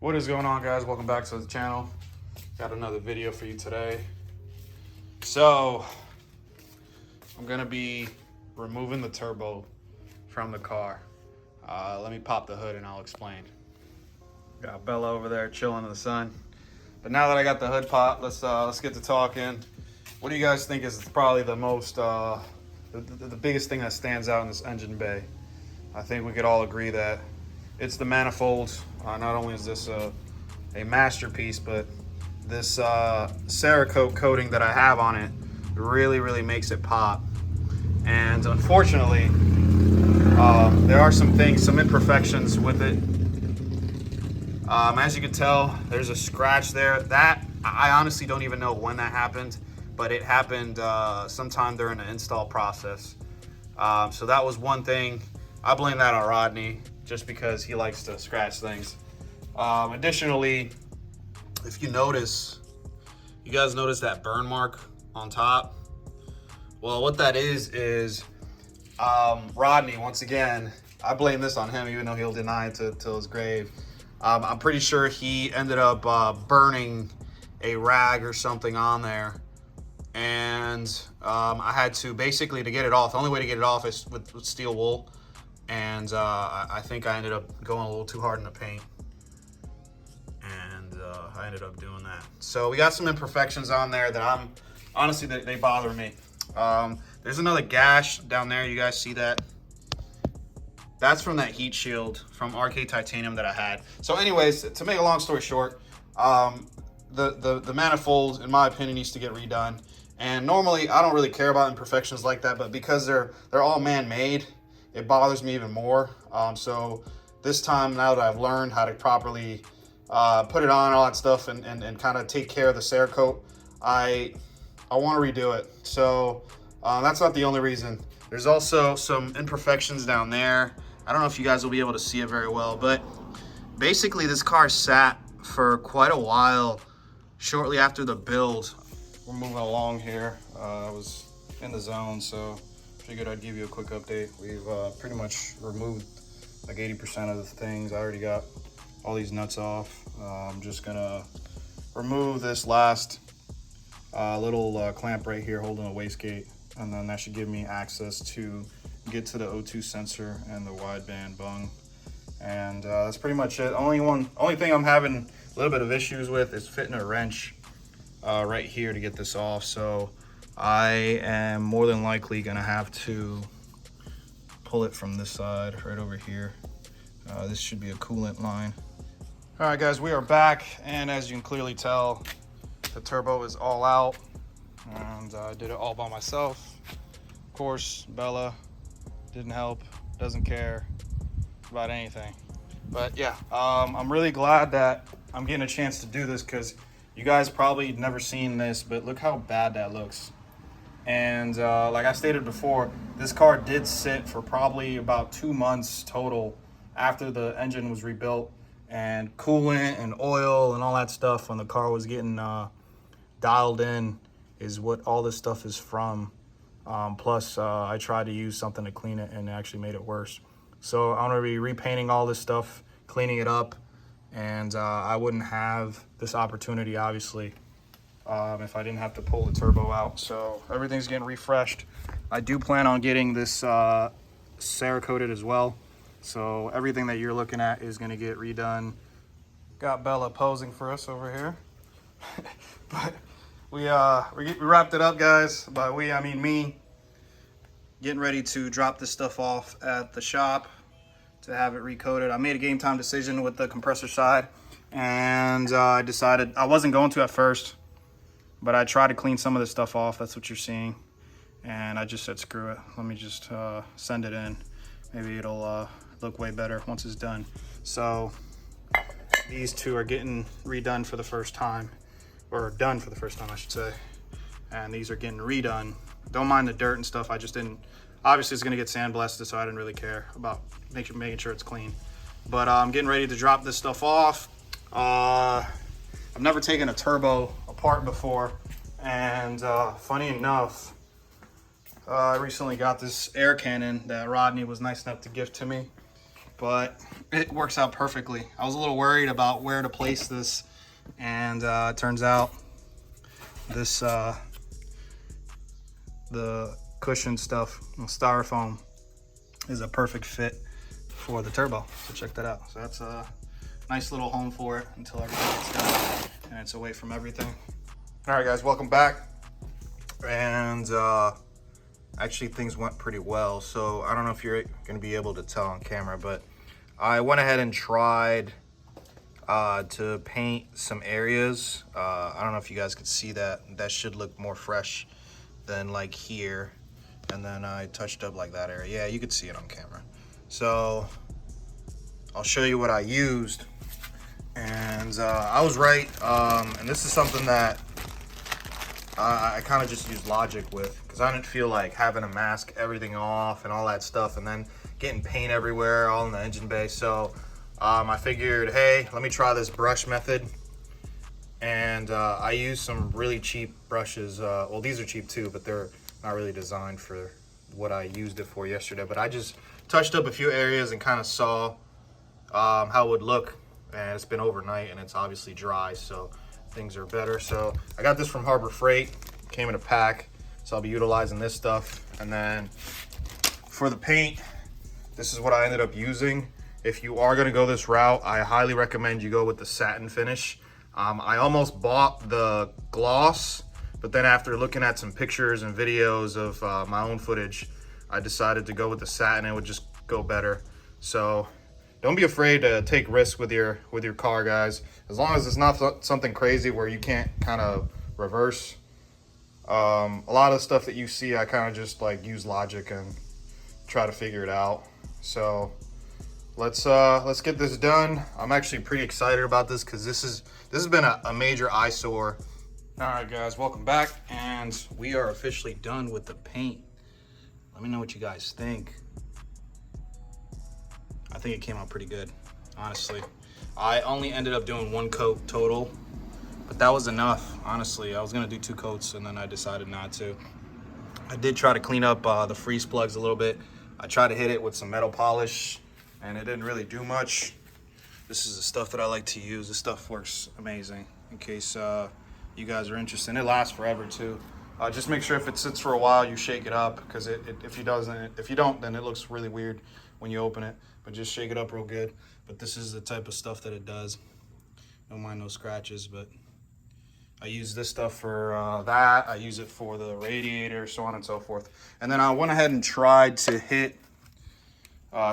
What is going on, guys? Welcome back to the channel. Got another video for you today. So I'm gonna be removing the turbo from the car. Let me pop the hood and I'll explain. Got Bella over there chilling in the sun. But now that I got the hood popped, let's get to talking. What do you guys think is probably the most the biggest thing that stands out in this engine bay? I think we could all agree that it's the manifolds. Not only is this a masterpiece, but this Cerakote coating that I have on it really makes it pop. And unfortunately, there are some imperfections with it. As you can tell, there's a scratch there. That I honestly don't even know when that happened, but it happened sometime during the install process. So that was one thing. I blame that on Rodney, just because he likes to scratch things. Additionally, if you guys notice that burn mark on top? Well, what that is Rodney, once again, I blame this on him, even though he'll deny it till his grave. I'm pretty sure he ended up burning a rag or something on there. And I had to, basically, to get it off, the only way to get it off is with steel wool. And I think I ended up going a little too hard in the paint. And I ended up doing that. So we got some imperfections on there that honestly, they bother me. There's another gash down there. You guys see that? That's from that heat shield from RK Titanium that I had. So anyways, to make a long story short, the manifold, in my opinion, needs to get redone. And normally, I don't really care about imperfections like that, but because they're all man-made, it bothers me even more. So this time, now that I've learned how to properly put it on, all that stuff, and kind of take care of the Cerakote, I want to redo it. So that's not the only reason. There's also some imperfections down there. I don't know if you guys will be able to see it very well, but basically this car sat for quite a while shortly after the build. We're moving along here. I was in the zone, so figured I'd give you a quick update. We've pretty much removed like 80% of the things. I already got all these nuts off. I'm just gonna remove this last little clamp right here holding the wastegate, and then that should give me access to get to the O2 sensor and the wideband bung. And that's pretty much it. Only thing I'm having a little bit of issues with is fitting a wrench right here to get this off. So I am more than likely gonna have to pull it from this side right over here. This should be a coolant line. All right, guys, we are back, and as you can clearly tell, the turbo is all out, and I did it all by myself. Of course, Bella didn't help, doesn't care about anything. But yeah, I'm really glad that I'm getting a chance to do this, because you guys probably never seen this, but look how bad that looks. And like I stated before, this car did sit for probably about 2 months total after the engine was rebuilt, and coolant and oil and all that stuff when the car was getting dialed in is what all this stuff is from. Plus I tried to use something to clean it and it actually made it worse. So I'm gonna be repainting all this stuff, cleaning it up, and I wouldn't have this opportunity, obviously, if I didn't have to pull the turbo out. So everything's getting refreshed. I do plan on getting this Cerakoted as well. So everything that you're looking at is gonna get redone. Got Bella posing for us over here. But we wrapped it up, guys. By we, I mean me. Getting ready to drop this stuff off at the shop to have it recoated. I made a game time decision with the compressor side, and I decided I wasn't going to at first, but I tried to clean some of this stuff off. That's what you're seeing. And I just said, screw it. Let me just send it in. Maybe it'll look way better once it's done. So these two are getting redone for the first time, or done for the first time, I should say. And these are getting redone. Don't mind the dirt and stuff. I just didn't, obviously it's gonna get sandblasted, so I didn't really care about making sure it's clean. But I'm getting ready to drop this stuff off. I've never taken a turbo apart before, and funny enough, I recently got this air cannon that Rodney was nice enough to gift to me. but it works out perfectly. I was a little worried about where to place this, and it turns out this the cushion stuff, styrofoam, is a perfect fit for the turbo. So check that out. So that's a nice little home for it until everything gets done and it's away from everything. All right, guys, welcome back. And actually things went pretty well. So I don't know if you're gonna be able to tell on camera, but I went ahead and tried to paint some areas. I don't know if you guys could see that. That should look more fresh than like here. And then I touched up like that area. Yeah, you could see it on camera. So I'll show you what I used. And I was right. And this is something that I kind of just used logic with, because I didn't feel like having to mask everything off and all that stuff and then getting paint everywhere all in the engine bay. So I figured, hey, let me try this brush method. And I used some really cheap brushes. Well, these are cheap too, but they're not really designed for what I used it for yesterday. But I just touched up a few areas and kind of saw how it would look. And it's been overnight and it's obviously dry, so things are better. So I got this from Harbor Freight, came in a pack. So I'll be utilizing this stuff. And then for the paint, this is what I ended up using. If you are gonna go this route, I highly recommend you go with the satin finish. I almost bought the gloss, but then after looking at some pictures and videos of my own footage, I decided to go with the satin. It would just go better. So don't be afraid to take risks with your car, guys. As long as it's not something crazy where you can't kind of reverse. A lot of stuff that you see, I kind of just like use logic and try to figure it out. So let's get this done. I'm actually pretty excited about this because this has been a major eyesore. All right, guys, welcome back, and we are officially done with the paint. Let me know what you guys think. I think it came out pretty good, honestly. I only ended up doing one coat total, but that was enough, honestly. I was gonna do 2 coats and then I decided not to. I did try to clean up the freeze plugs a little bit. I tried to hit it with some metal polish and it didn't really do much. This is the stuff that I like to use. This stuff works amazing in case you guys are interested. And it lasts forever too. Just make sure if it sits for a while, you shake it up, because if you don't, then it looks really weird when you open it. But just shake it up real good. But this is the type of stuff that it does. Don't mind no scratches, but I use this stuff for that. I use it for the radiator, so on and so forth. And then I went ahead and tried to hit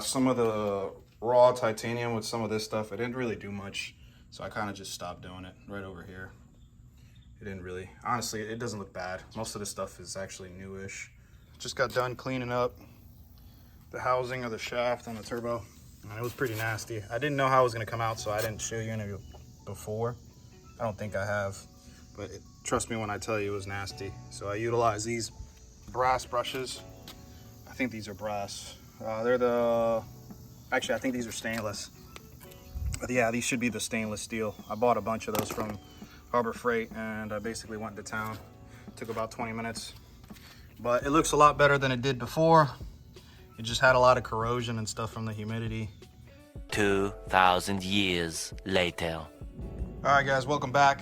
some of the raw titanium with some of this stuff. It didn't really do much, so I kind of just stopped doing it right over here. It didn't really, honestly, it doesn't look bad. Most of this stuff is actually newish. Just got done cleaning up the housing of the shaft on the turbo, and it was pretty nasty. I didn't know how it was gonna come out, so I didn't show you any before. I don't think I have, but trust me when I tell you it was nasty. So I utilize these brass brushes. I think these are brass. Actually, I think these are stainless. But yeah, these should be the stainless steel. I bought a bunch of those from Harbor Freight, and I basically went to town. Took about 20 minutes. But it looks a lot better than it did before. It just had a lot of corrosion and stuff from the humidity. 2,000 years later. All right, guys, welcome back.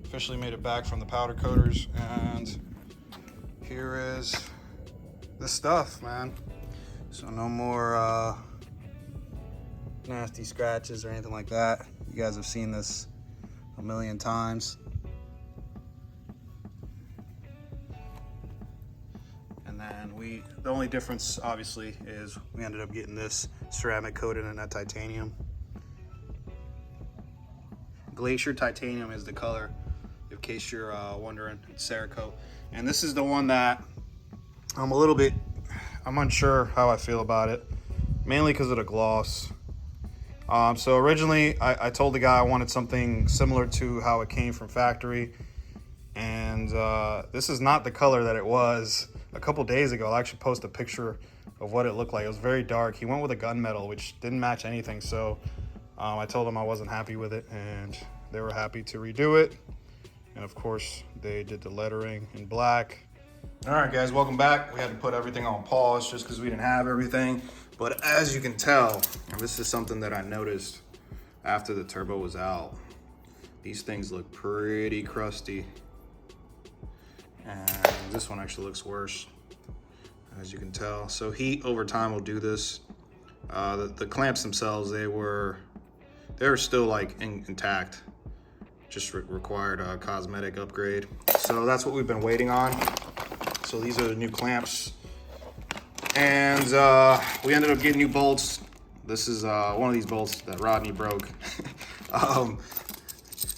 Officially made it back from the powder coaters, and here is the stuff, man. So no more nasty scratches or anything like that. You guys have seen this a million times. And then the only difference obviously is we ended up getting this ceramic coated in that titanium. Glacier titanium is the color, in case you're wondering. It's Cerakote. And this is the one that I'm unsure how I feel about it, mainly because of the gloss. So originally I told the guy I wanted something similar to how it came from factory, and this is not the color that it was a couple days ago. I'll actually post a picture of what it looked like. It was very dark. He went with a gunmetal, which didn't match anything, so I told him I wasn't happy with it, and they were happy to redo it. And of course they did the lettering in black. All right, guys, welcome back. We had to put everything on pause just because we didn't have everything, But as you can tell, and this is something that I noticed after the turbo was out, these things look pretty crusty. And this one actually looks worse, as you can tell. So heat over time will do this. The clamps themselves, they were still like intact, just required a cosmetic upgrade. So that's what we've been waiting on. So these are the new clamps. And we ended up getting new bolts. This is one of these bolts that Rodney broke.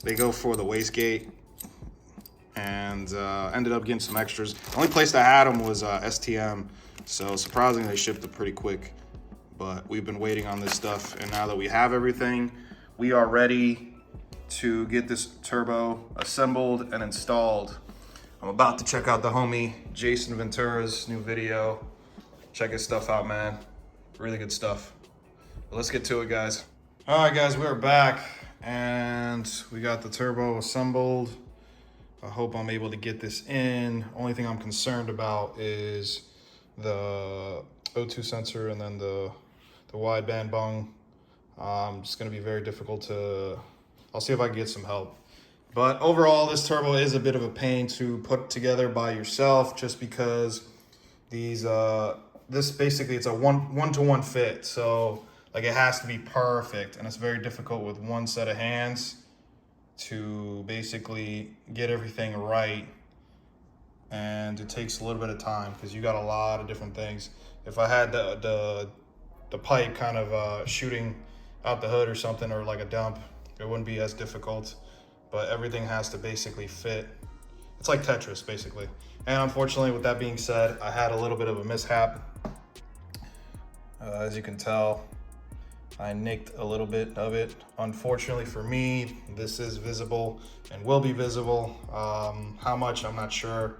They go for the wastegate, and ended up getting some extras. The only place that had them was STM, so surprisingly they shipped it pretty quick. But we've been waiting on this stuff, and now that we have everything, we are ready to get this turbo assembled and installed. I'm about to check out the homie Jason Ventura's new video. Check his stuff out, man. Really good stuff. But let's get to it, guys. All right, guys, we are back, and we got the turbo assembled. I hope I'm able to get this in. Only thing I'm concerned about is the O2 sensor and then the wideband bung. It's gonna be very difficult to, I'll see if I can get some help. But overall, this turbo is a bit of a pain to put together by yourself, just because these, this basically, it's a one-to-one fit. So like it has to be perfect, and it's very difficult with one set of hands to basically get everything right. And it takes a little bit of time because you got a lot of different things. If I had the pipe kind of shooting out the hood or something, or like a dump, it wouldn't be as difficult. But everything has to basically fit. It's like Tetris, basically. And unfortunately, with that being said, I had a little bit of a mishap. As you can tell, I nicked a little bit of it. Unfortunately for me, this is visible and will be visible. How much, I'm not sure.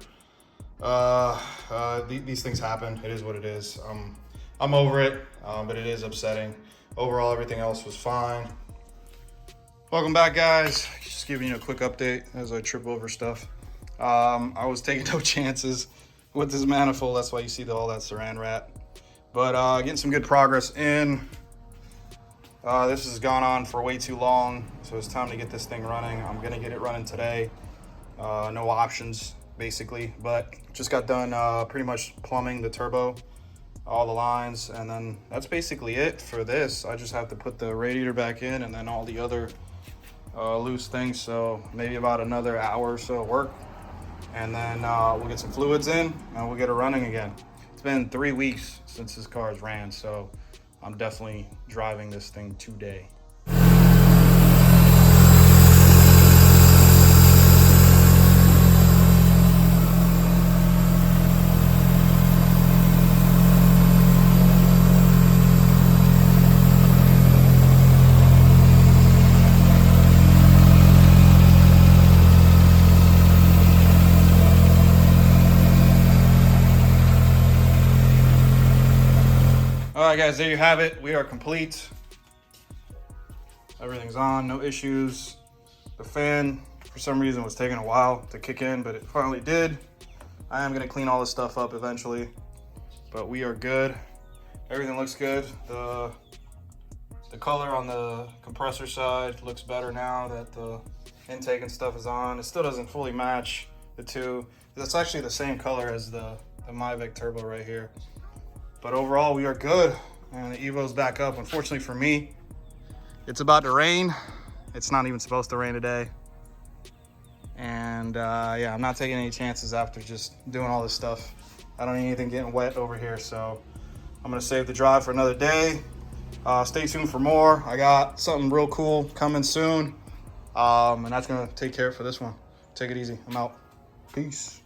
These things happen. It is what it is. I'm over it, but it is upsetting. Overall, everything else was fine. Welcome back, guys. Just giving you a quick update as I trip over stuff. I was taking no chances with this manifold. That's why you see all that saran wrap. But getting some good progress in. This has gone on for way too long, so it's time to get this thing running. I'm gonna get it running today. No options, basically, but just got done pretty much plumbing the turbo, all the lines, and then that's basically it for this. I just have to put the radiator back in and then all the other loose things, so maybe about another hour or so of work, and then we'll get some fluids in and we'll get it running again. It's been 3 weeks since this car has ran, so I'm definitely driving this thing today. All right, guys, there you have it. We are complete. Everything's on, no issues. The fan, for some reason, was taking a while to kick in, but it finally did. I am gonna clean all this stuff up eventually, but we are good. Everything looks good. The color on the compressor side looks better now that the intake and stuff is on. It still doesn't fully match the two. It's actually the same color as the Mavic Turbo right here. But overall, we are good, and the Evo's back up. Unfortunately for me, it's about to rain. It's not even supposed to rain today. And yeah, I'm not taking any chances after just doing all this stuff. I don't need anything getting wet over here, so I'm gonna save the drive for another day. Stay tuned for more. I got something real cool coming soon, and that's gonna take care of it for this one. Take it easy, I'm out. Peace.